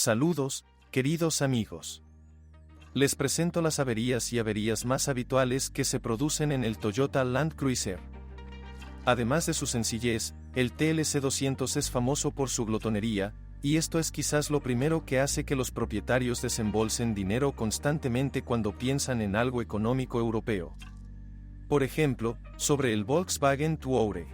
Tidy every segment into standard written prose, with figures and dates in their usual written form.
Saludos, queridos amigos. Les presento las averías y averías más habituales que se producen en el Toyota Land Cruiser. Además de su sencillez, el TLC 200 es famoso por su glotonería, y esto es quizás lo primero que hace que los propietarios desembolsen dinero constantemente cuando piensan en algo económico europeo. Por ejemplo, sobre el Volkswagen Touareg.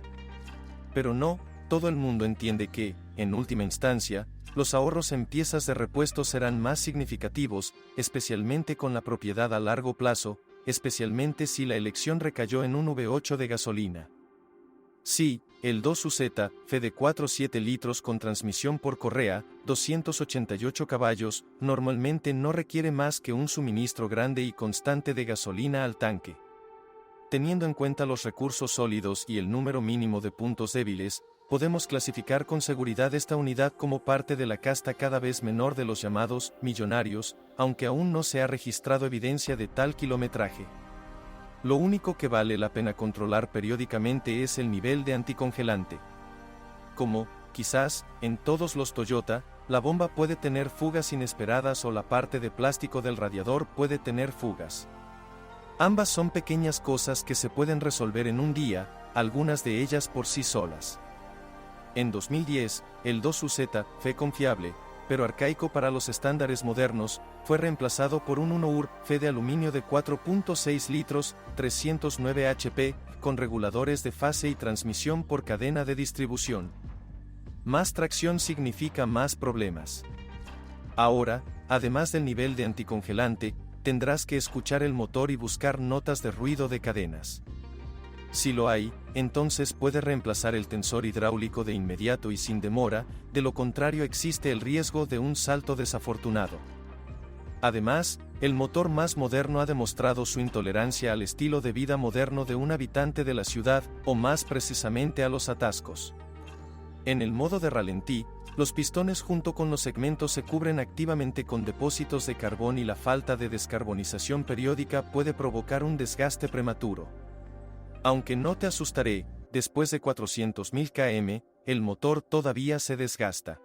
Pero no, todo el mundo entiende que, en última instancia, los ahorros en piezas de repuesto serán más significativos, especialmente con la propiedad a largo plazo, especialmente si la elección recayó en un V8 de gasolina. Sí, el 2UZ, Fe de 4,7 litros con transmisión por correa, 288 caballos, normalmente no requiere más que un suministro grande y constante de gasolina al tanque. Teniendo en cuenta los recursos sólidos y el número mínimo de puntos débiles, podemos clasificar con seguridad esta unidad como parte de la casta cada vez menor de los llamados millonarios, aunque aún no se ha registrado evidencia de tal kilometraje. Lo único que vale la pena controlar periódicamente es el nivel de anticongelante. Como, quizás, en todos los Toyota, la bomba puede tener fugas inesperadas o la parte de plástico del radiador puede tener fugas. Ambas son pequeñas cosas que se pueden resolver en un día, algunas de ellas por sí solas. En 2010, el 2UZ, Fe confiable, pero arcaico para los estándares modernos, fue reemplazado por un 1UR, Fe de aluminio de 4.6 litros, 309 HP, con reguladores de fase y transmisión por cadena de distribución. Más tracción significa más problemas. Ahora, además del nivel de anticongelante, tendrás que escuchar el motor y buscar notas de ruido de cadenas. Si lo hay, entonces puede reemplazar el tensor hidráulico de inmediato y sin demora, de lo contrario existe el riesgo de un salto desafortunado. Además, el motor más moderno ha demostrado su intolerancia al estilo de vida moderno de un habitante de la ciudad, o más precisamente a los atascos. En el modo de ralentí, los pistones junto con los segmentos se cubren activamente con depósitos de carbón y la falta de descarbonización periódica puede provocar un desgaste prematuro. Aunque no te asustaré, después de 400.000 km, el motor todavía se desgasta.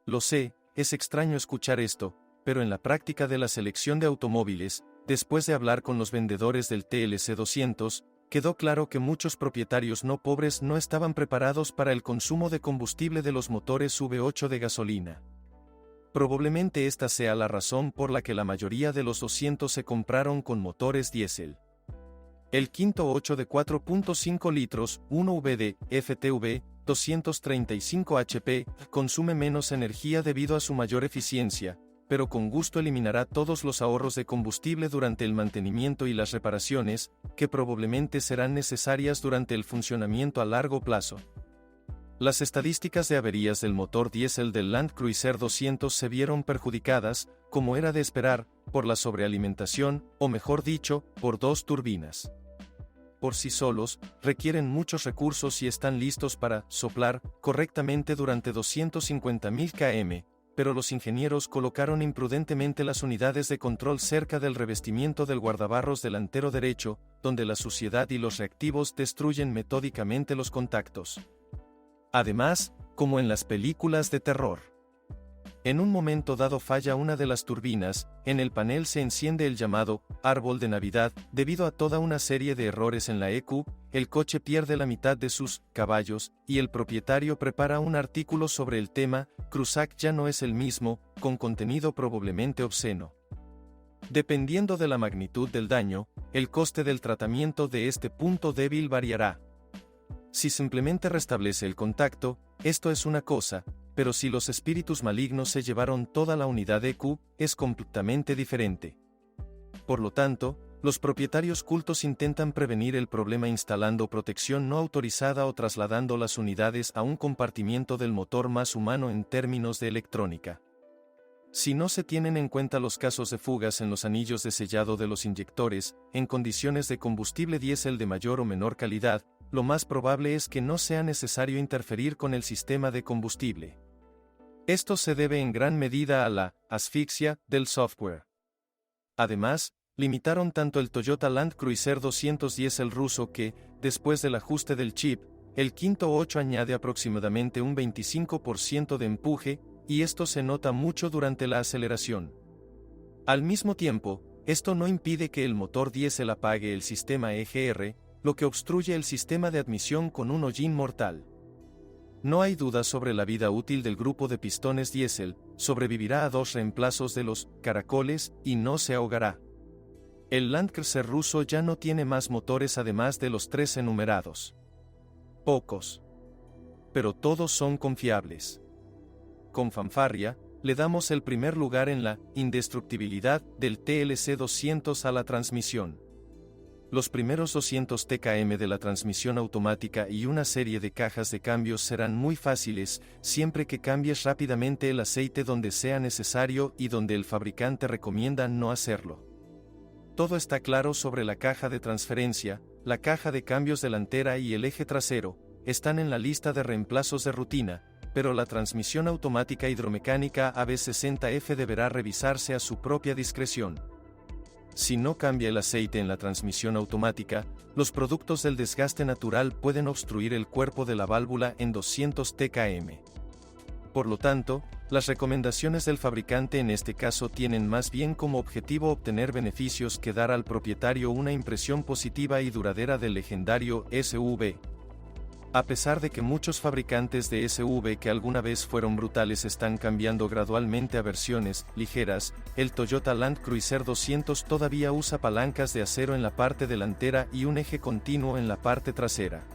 Lo sé, es extraño escuchar esto, pero en la práctica de la selección de automóviles, después de hablar con los vendedores del TLC 200, quedó claro que muchos propietarios no pobres no estaban preparados para el consumo de combustible de los motores V8 de gasolina. Probablemente esta sea la razón por la que la mayoría de los 200 se compraron con motores diésel. El quinto 8 de 4.5 litros, 1VD, FTV, 235 HP, consume menos energía debido a su mayor eficiencia, pero con gusto eliminará todos los ahorros de combustible durante el mantenimiento y las reparaciones, que probablemente serán necesarias durante el funcionamiento a largo plazo. Las estadísticas de averías del motor diésel del Land Cruiser 200 se vieron perjudicadas, como era de esperar, por la sobrealimentación, o mejor dicho, por dos turbinas. Por sí solos, requieren muchos recursos y están listos para soplar correctamente durante 250.000 km, pero los ingenieros colocaron imprudentemente las unidades de control cerca del revestimiento del guardabarros delantero derecho, donde la suciedad y los reactivos destruyen metódicamente los contactos. Además, como en las películas de terror, en un momento dado falla una de las turbinas, en el panel se enciende el llamado árbol de Navidad, debido a toda una serie de errores en la EQ, el coche pierde la mitad de sus caballos, y el propietario prepara un artículo sobre el tema, Cruzac ya no es el mismo, con contenido probablemente obsceno. Dependiendo de la magnitud del daño, el coste del tratamiento de este punto débil variará. Si simplemente restablece el contacto, esto es una cosa, pero si los espíritus malignos se llevaron toda la unidad EQ, es completamente diferente. Por lo tanto, los propietarios cultos intentan prevenir el problema instalando protección no autorizada o trasladando las unidades a un compartimiento del motor más humano en términos de electrónica. Si no se tienen en cuenta los casos de fugas en los anillos de sellado de los inyectores, en condiciones de combustible diésel de mayor o menor calidad, lo más probable es que no sea necesario interferir con el sistema de combustible. Esto se debe en gran medida a la asfixia del software. Además, limitaron tanto el Toyota Land Cruiser 200 diésel ruso que, después del ajuste del chip, el quinto 8 añade aproximadamente un 25% de empuje, y esto se nota mucho durante la aceleración. Al mismo tiempo, esto no impide que el motor diésel apague el sistema EGR, lo que obstruye el sistema de admisión con un hollín mortal. No hay duda sobre la vida útil del grupo de pistones diésel, sobrevivirá a 2 reemplazos de los caracoles y no se ahogará. El Landcruiser ruso ya no tiene más motores además de los 3 enumerados. Pocos. Pero todos son confiables. Con fanfarria, le damos el primer lugar en la indestructibilidad del TLC-200 a la transmisión. Los primeros 200 TkM de la transmisión automática y una serie de cajas de cambios serán muy fáciles, siempre que cambies rápidamente el aceite donde sea necesario y donde el fabricante recomienda no hacerlo. Todo está claro sobre la caja de transferencia, la caja de cambios delantera y el eje trasero, están en la lista de reemplazos de rutina, pero la transmisión automática hidromecánica AB60F deberá revisarse a su propia discreción. Si no cambia el aceite en la transmisión automática, los productos del desgaste natural pueden obstruir el cuerpo de la válvula en 200 TkM. Por lo tanto, las recomendaciones del fabricante en este caso tienen más bien como objetivo obtener beneficios que dar al propietario una impresión positiva y duradera del legendario SUV. A pesar de que muchos fabricantes de SUV que alguna vez fueron brutales están cambiando gradualmente a versiones ligeras, el Toyota Land Cruiser 200 todavía usa palancas de acero en la parte delantera y un eje continuo en la parte trasera.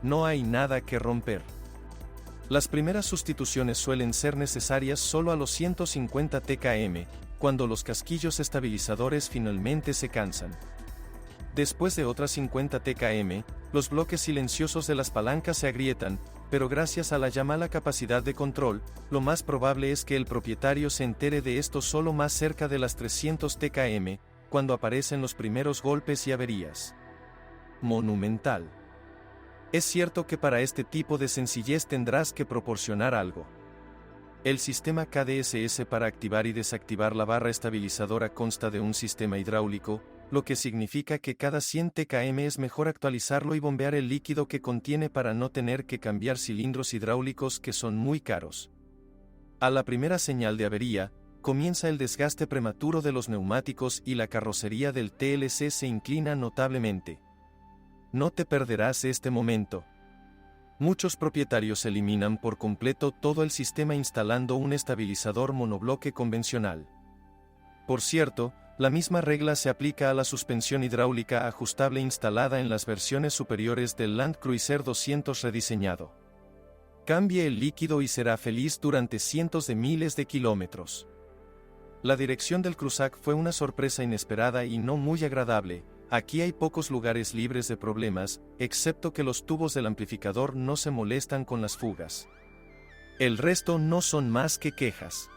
No hay nada que romper. Las primeras sustituciones suelen ser necesarias solo a los 150 TkM, cuando los casquillos estabilizadores finalmente se cansan. Después de otras 50 TkM, los bloques silenciosos de las palancas se agrietan, pero gracias a la ya mala capacidad de control, lo más probable es que el propietario se entere de esto solo más cerca de las 300 TkM, cuando aparecen los primeros golpes y averías. Monumental. Es cierto que para este tipo de sencillez tendrás que proporcionar algo. El sistema KDSS para activar y desactivar la barra estabilizadora consta de un sistema hidráulico, lo que significa que cada 100 TkM es mejor actualizarlo y bombear el líquido que contiene para no tener que cambiar cilindros hidráulicos que son muy caros. A la primera señal de avería, comienza el desgaste prematuro de los neumáticos y la carrocería del TLC se inclina notablemente. No te perderás este momento. Muchos propietarios eliminan por completo todo el sistema instalando un estabilizador monobloque convencional. Por cierto, la misma regla se aplica a la suspensión hidráulica ajustable instalada en las versiones superiores del Land Cruiser 200 rediseñado. Cambie el líquido y será feliz durante cientos de miles de kilómetros. La dirección del Cruzac fue una sorpresa inesperada y no muy agradable. Aquí hay pocos lugares libres de problemas, excepto que los tubos del amplificador no se molestan con las fugas. El resto no son más que quejas.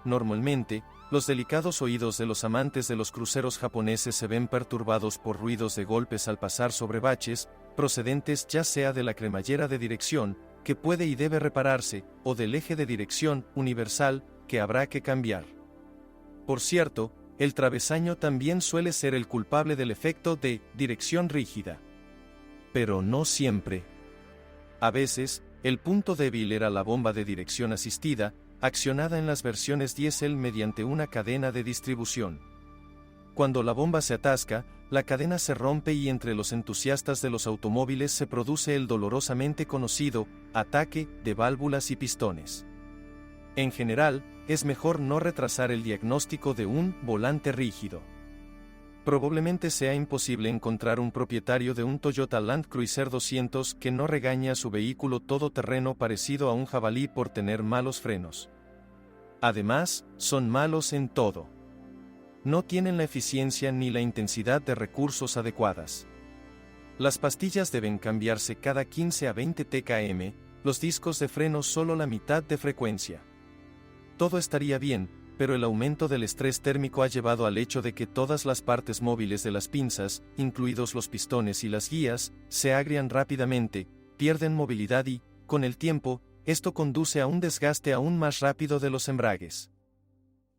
Normalmente, los delicados oídos de los amantes de los cruceros japoneses se ven perturbados por ruidos de golpes al pasar sobre baches, procedentes ya sea de la cremallera de dirección, que puede y debe repararse, o del eje de dirección universal, que habrá que cambiar. Por cierto, el travesaño también suele ser el culpable del efecto de dirección rígida. Pero no siempre. A veces, el punto débil era la bomba de dirección asistida, accionada en las versiones diésel mediante una cadena de distribución. Cuando la bomba se atasca, la cadena se rompe y entre los entusiastas de los automóviles se produce el dolorosamente conocido ataque de válvulas y pistones. En general, es mejor no retrasar el diagnóstico de un volante rígido. Probablemente sea imposible encontrar un propietario de un Toyota Land Cruiser 200 que no regañe a su vehículo todoterreno parecido a un jabalí por tener malos frenos. Además, son malos en todo. No tienen la eficiencia ni la intensidad de recursos adecuadas. Las pastillas deben cambiarse cada 15 a 20 TkM, los discos de freno solo la mitad de frecuencia. Todo estaría bien, pero el aumento del estrés térmico ha llevado al hecho de que todas las partes móviles de las pinzas, incluidos los pistones y las guías, se agrian rápidamente, pierden movilidad y, con el tiempo, esto conduce a un desgaste aún más rápido de los embragues.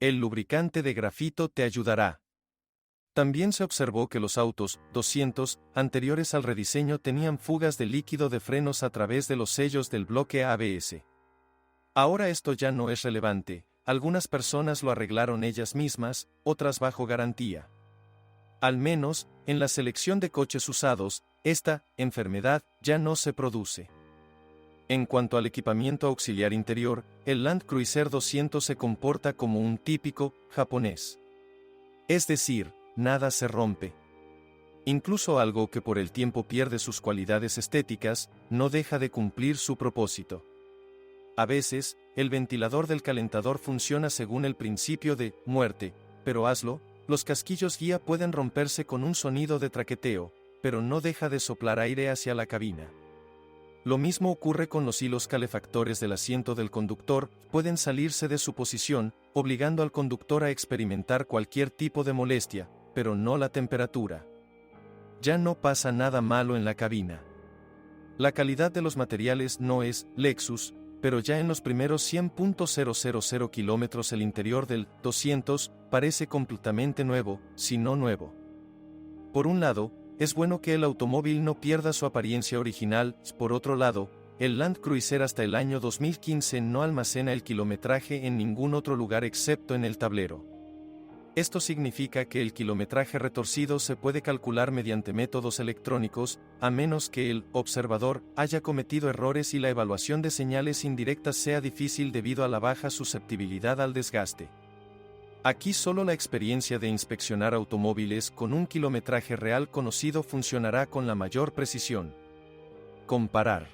El lubricante de grafito te ayudará. También se observó que los autos 200 anteriores al rediseño tenían fugas de líquido de frenos a través de los sellos del bloque ABS. Ahora esto ya no es relevante, algunas personas lo arreglaron ellas mismas, otras bajo garantía. Al menos, en la selección de coches usados, esta enfermedad ya no se produce. En cuanto al equipamiento auxiliar interior, el Land Cruiser 200 se comporta como un típico japonés. Es decir, nada se rompe. Incluso algo que por el tiempo pierde sus cualidades estéticas, no deja de cumplir su propósito. A veces, el ventilador del calentador funciona según el principio de muerte, pero hazlo, los casquillos guía pueden romperse con un sonido de traqueteo, pero no deja de soplar aire hacia la cabina. Lo mismo ocurre con los hilos calefactores del asiento del conductor, pueden salirse de su posición, obligando al conductor a experimentar cualquier tipo de molestia, pero no la temperatura. Ya no pasa nada malo en la cabina. La calidad de los materiales no es Lexus, pero ya en los primeros 100.000 kilómetros el interior del 200 parece completamente nuevo, si no nuevo. Por un lado, es bueno que el automóvil no pierda su apariencia original, por otro lado, el Land Cruiser hasta el año 2015 no almacena el kilometraje en ningún otro lugar excepto en el tablero. Esto significa que el kilometraje retorcido se puede calcular mediante métodos electrónicos, a menos que el observador haya cometido errores y la evaluación de señales indirectas sea difícil debido a la baja susceptibilidad al desgaste. Aquí solo la experiencia de inspeccionar automóviles con un kilometraje real conocido funcionará con la mayor precisión. Comparar.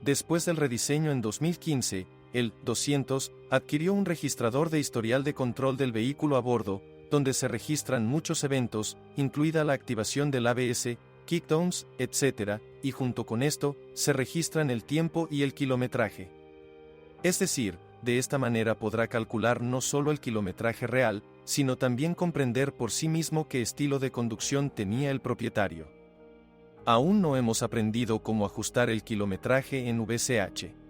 Después del rediseño en 2015, el 200 adquirió un registrador de historial de control del vehículo a bordo, donde se registran muchos eventos, incluida la activación del ABS, kickdowns, etc., y junto con esto, se registran el tiempo y el kilometraje. Es decir, de esta manera podrá calcular no solo el kilometraje real, sino también comprender por sí mismo qué estilo de conducción tenía el propietario. Aún no hemos aprendido cómo ajustar el kilometraje en VCH.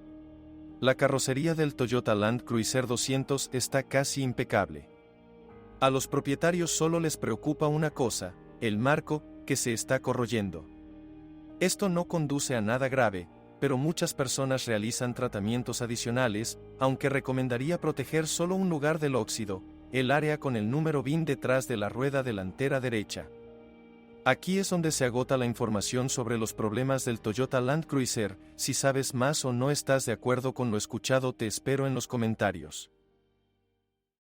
La carrocería del Toyota Land Cruiser 200 está casi impecable. A los propietarios solo les preocupa una cosa, el marco, que se está corroyendo. Esto no conduce a nada grave, pero muchas personas realizan tratamientos adicionales, aunque recomendaría proteger solo un lugar del óxido, el área con el número VIN detrás de la rueda delantera derecha. Aquí es donde se agota la información sobre los problemas del Toyota Land Cruiser. Si sabes más o no estás de acuerdo con lo escuchado, te espero en los comentarios.